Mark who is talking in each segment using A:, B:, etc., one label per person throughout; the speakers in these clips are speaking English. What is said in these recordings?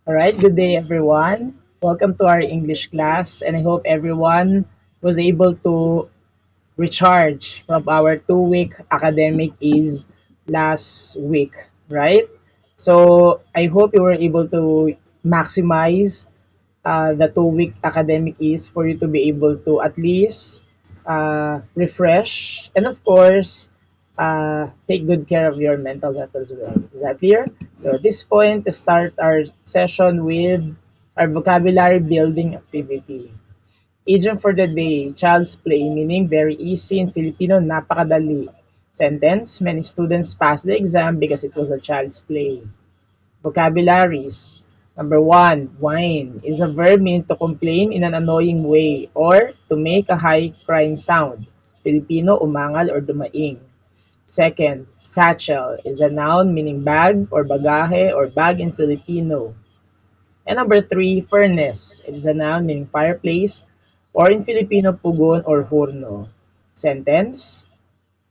A: All right, good day everyone. Welcome to our English class, and I hope everyone was able to recharge from our 2 week academic is last week, right? So I hope you were able to maximize the 2 week academic is for you to be able to at least refresh and of course take good care of your mental health as well. Is that clear? So at this point, let's start our session with our vocabulary building activity. Idiom for the day, child's play, meaning very easy in Filipino, napakadali. Sentence, many students passed the exam because it was a child's play. Vocabularies. Number one, whine is a verb meaning to complain in an annoying way or to make a high crying sound. Filipino, umangal or dumaing. Second, satchel is a noun meaning bag or bagahe or bag in Filipino. And number three, furnace. It is a noun meaning fireplace or in Filipino, pugon or horno. Sentence,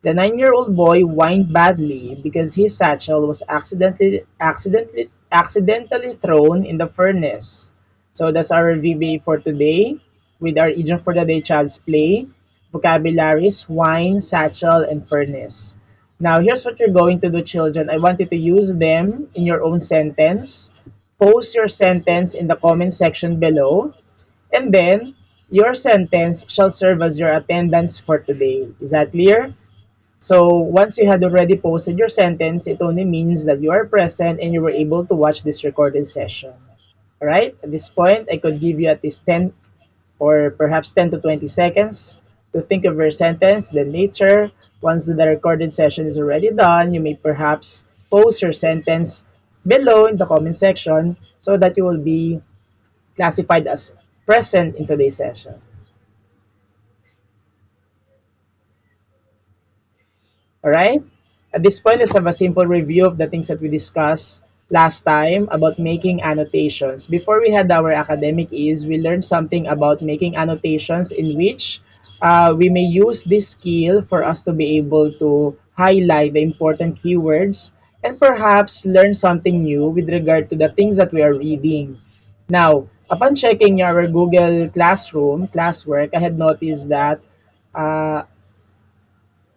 A: the 9-year-old boy whined badly because his satchel was accidentally thrown in the furnace. So that's our VBA for today with our idiom for the day, child's play, vocabularies, whine, satchel, and furnace. Now, here's what you're going to do, children. I want you to use them in your own sentence. Post your sentence in the comment section below, and then your sentence shall serve as your attendance for today. Is that clear? So once you had already posted your sentence, it only means that you are present and you were able to watch this recorded session. All right? At this point, I could give you at least 10 or perhaps 10 to 20 seconds to think of your sentence. Then later, once the recorded session is already done, you may perhaps post your sentence below in the comment section so that you will be classified as present in today's session. Alright? At this point, let's have a simple review of the things that we discussed last time about making annotations. Before we had our academic is, we learned something about making annotations in which we may use this skill for us to be able to highlight the important keywords and perhaps learn something new with regard to the things that we are reading. Now, upon checking our Google Classroom classwork, I had noticed that uh,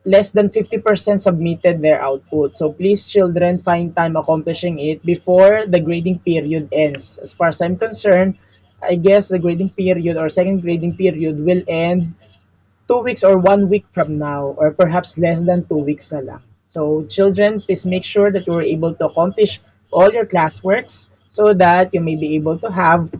A: less than 50% submitted their output. So please, children, find time accomplishing it before the grading period ends. As far as I'm concerned, I guess the grading period or second grading period will end 2 weeks or 1 week from now, or perhaps less than 2 weeks na lang. So children, please make sure that you are able to accomplish all your classworks so that you may be able to have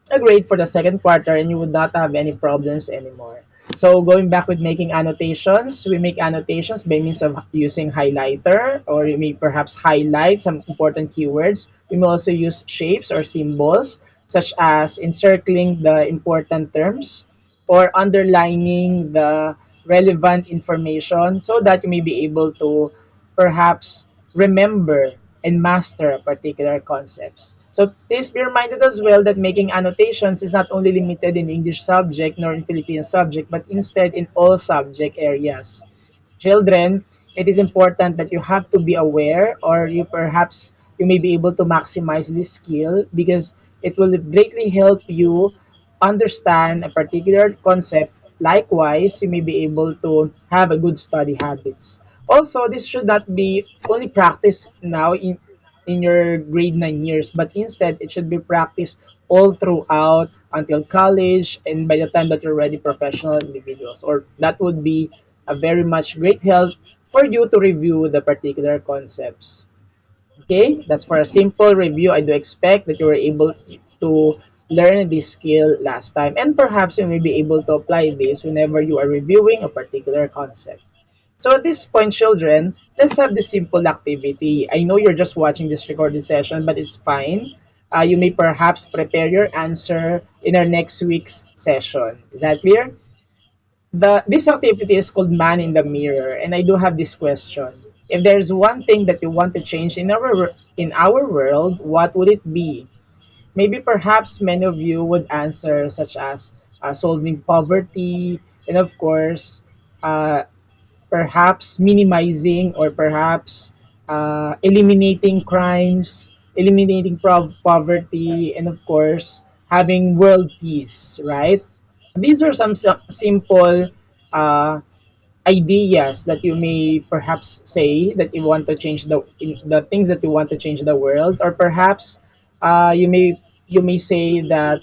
A: a grade for the second quarter and you would not have any problems anymore. So going back with making annotations, we make annotations by means of using highlighter, or you may perhaps highlight some important keywords. We may also use shapes or symbols such as encircling the important terms or underlining the relevant information so that you may be able to perhaps remember and master a particular concepts. So please be reminded as well that making annotations is not only limited in English subject nor in Filipino subject, but instead in all subject areas. Children, it is important that you have to be aware, or you perhaps you may be able to maximize this skill because it will greatly help you understand a particular concept. Likewise, you may be able to have a good study habits. Also, this should not be only practiced now in your grade 9 years, but instead it should be practiced all throughout until college and by the time that you're already professional individuals, or that would be a very much great help for you to review the particular concepts. Okay, that's for a simple review. I do expect that you were able to learn this skill last time, and perhaps you may be able to apply this whenever you are reviewing a particular concept. So at this point, children, let's have this simple activity. I know you're just watching this recorded session, but it's fine. You may perhaps prepare your answer in our next week's session. Is that clear? This activity is called Man in the Mirror, and I do have this question. If there's one thing that you want to change in our world, what would it be? Maybe perhaps many of you would answer such as solving poverty, and of course, uh, perhaps minimizing or perhaps eliminating crimes, eliminating poverty, and of course, having world peace, right? These are some simple uh, ideas that you may perhaps say that you want to change the things that you want to change the world, or perhaps you may say that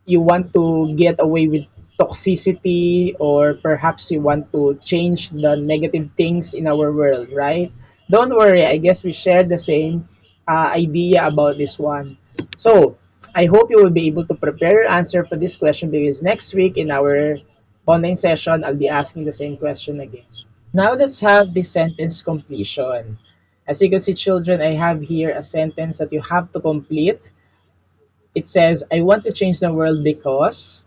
A: you want to get away with toxicity, or perhaps you want to change the negative things in our world, right? Don't worry, I guess we share the same idea about this one. So I hope you will be able to prepare your answer for this question, because next week in our online session I'll be asking the same question again. Now let's have the sentence completion. As you can see, children, I have here a sentence that you have to complete. It says, I want to change the world because.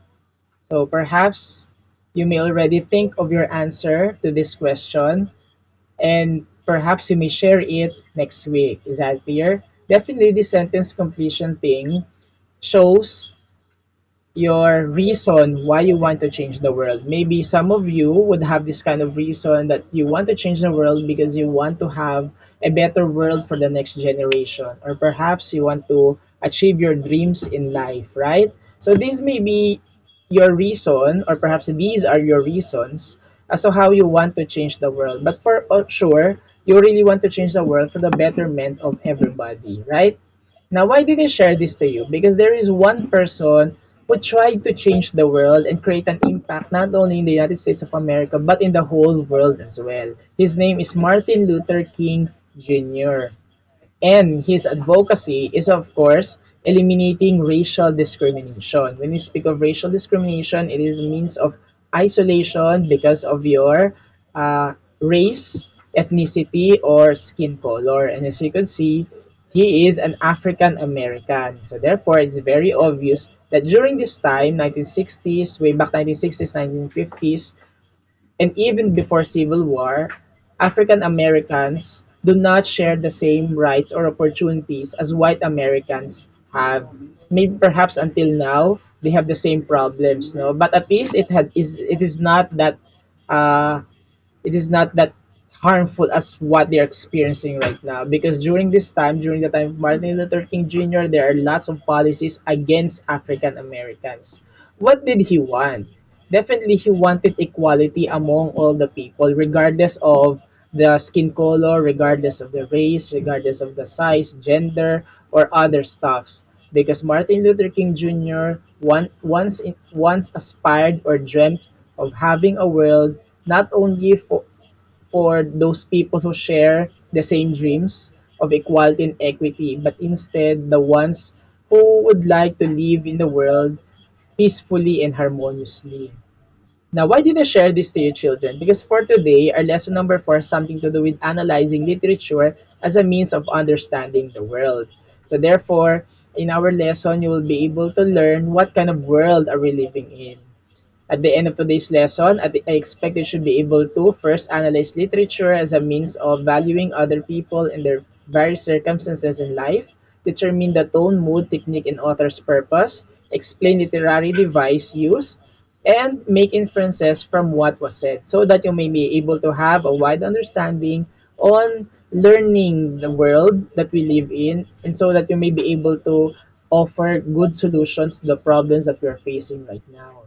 A: So perhaps you may already think of your answer to this question, and perhaps you may share it next week. Is that clear? Definitely, the sentence completion thing shows your reason why you want to change the world. Maybe some of you would have this kind of reason that you want to change the world because you want to have a better world for the next generation, or perhaps you want to achieve your dreams in life, right? So this may be your reason, or perhaps these are your reasons as to how you want to change the world. But for sure, you really want to change the world for the betterment of everybody, right? Now, why did I share this to you? Because there is one person who tried to change the world and create an impact not only in the United States of America, but in the whole world as well. His name is Martin Luther King Jr. And his advocacy is, of course, eliminating racial discrimination. When we speak of racial discrimination, it is a means of isolation because of your race, ethnicity, or skin color. And as you can see, he is an African American. So therefore, it's very obvious that during this time, 1960s, way back 1960s, 1950s, and even before Civil War, African Americans do not share the same rights or opportunities as white Americans have. Maybe perhaps until now they have the same problems, no? But at least it is not that uh, it is not that harmful as what they're experiencing right now, because during this time, during the time of Martin Luther King Jr., there are lots of policies against African Americans. What did he want? Definitely he wanted equality among all the people, regardless of the skin color, regardless of the race, regardless of the size, gender, or other stuffs, because Martin Luther King Jr. Once aspired or dreamt of having a world not only for those people who share the same dreams of equality and equity, but instead the ones who would like to live in the world peacefully and harmoniously. Now, why did I share this to you, children? Because for today, our lesson number 4 has something to do with analyzing literature as a means of understanding the world. So therefore, in our lesson, you will be able to learn what kind of world are we living in. At the end of today's lesson, I expect you should be able to first analyze literature as a means of valuing other people and their various circumstances in life, determine the tone, mood, technique, and author's purpose, explain literary device used, and make inferences from what was said, so that you may be able to have a wide understanding on learning the world that we live in, and so that you may be able to offer good solutions to the problems that we are facing right now.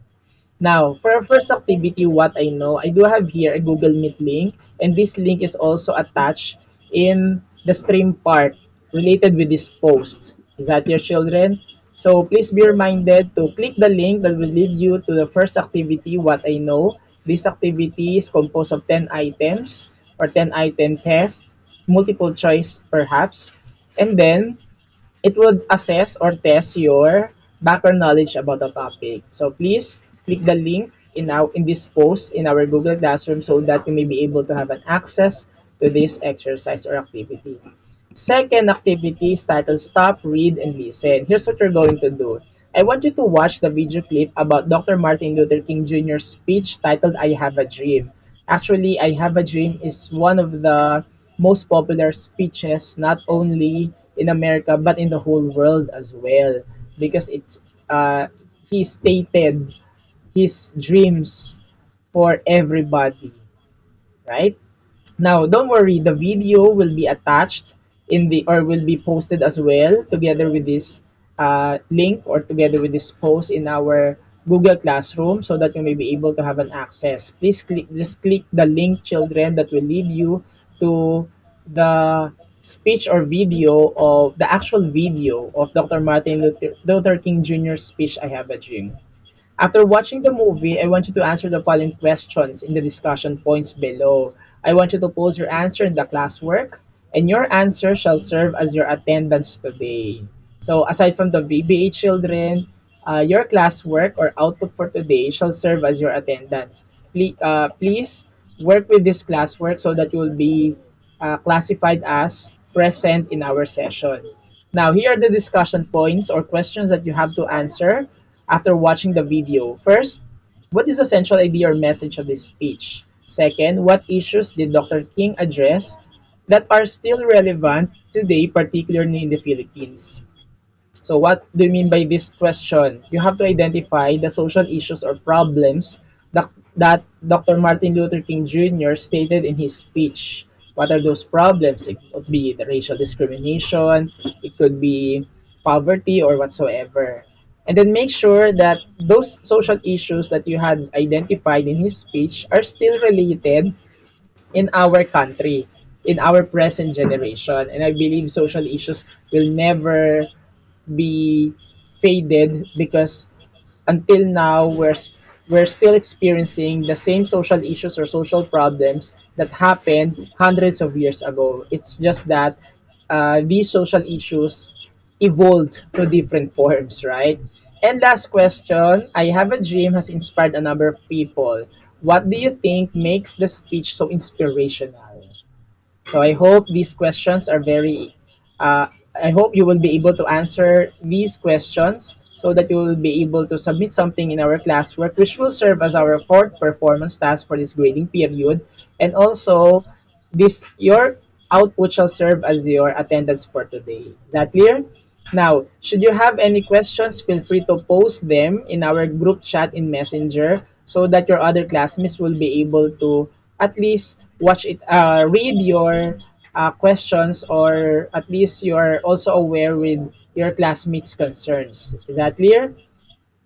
A: Now, for our first activity, what I know, I do have here a Google Meet link, and this link is also attached in the stream part related with this post. Is that your children? So please be reminded to click the link that will lead you to the first activity, what I know. This activity is composed of 10 items or 10 item test, multiple choice perhaps, and then it would assess or test your background knowledge about the topic. So please click the link in this post in our Google Classroom, so that you may be able to have an access to this exercise or activity. Second activity is titled Stop, Read, and Listen. Here's what you're going to do. I want you to watch the video clip about Dr. Martin Luther King Jr.'s speech titled I Have a Dream. Actually, I Have a Dream is one of the most popular speeches, not only in America but in the whole world as well, because he stated his dreams for everybody, right? Now, don't worry, the video will be attached in the or will be posted as well together with this link or together with this post in our Google Classroom so that you may be able to have an access. Please click the link, children, that will lead you to the speech or video of the actual video of Dr. Luther King Jr.'s speech, I Have a Dream. After watching the movie, I want you to answer the following questions in the discussion points below. I want you to post your answer in the classwork, and your answer shall serve as your attendance today. So, aside from the VBA children, your classwork or output for today shall serve as your attendance. Please work with this classwork so that you will be classified as present in our session. Now, here are the discussion points or questions that you have to answer after watching the video. First, what is the central idea or message of this speech? Second, what issues did Dr. King address that are still relevant today, particularly in the Philippines? So what do you mean by this question? You have to identify the social issues or problems that Dr. Martin Luther King Jr. stated in his speech. What are those problems? It could be the racial discrimination, it could be poverty or whatsoever. And then make sure that those social issues that you had identified in his speech are still related in our country, in our present generation. And I believe social issues will never be faded because until now we're still experiencing the same social issues or social problems that happened hundreds of years ago. It's just that these social issues evolved to different forms, right? And last question, I Have a Dream has inspired a number of people. What do you think makes the speech so inspirational? So I hope these questions are very, I hope you will be able to answer these questions so that you will be able to submit something in our classwork, which will serve as our fourth performance task for this grading period. And also, this your output shall serve as your attendance for today. Is that clear? Now, should you have any questions, feel free to post them in our group chat in Messenger so that your other classmates will be able to at least read your questions, or at least you are also aware with your classmates' concerns. Is that clear?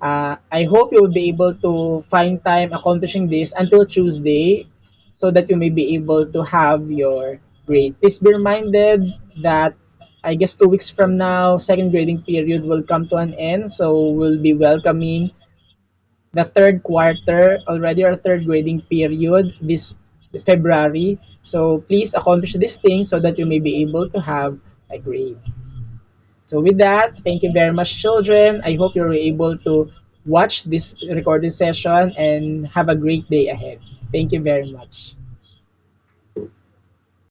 A: I hope you will be able to find time accomplishing this until Tuesday so that you may be able to have your grade. Please be reminded that I guess 2 weeks from now, second grading period will come to an end. So we'll be welcoming the third quarter, already our third grading period this February. So please accomplish this thing so that you may be able to have a grade. So with that, thank you very much, children. I hope you're able to watch this recorded session and have a great day ahead. Thank you very much.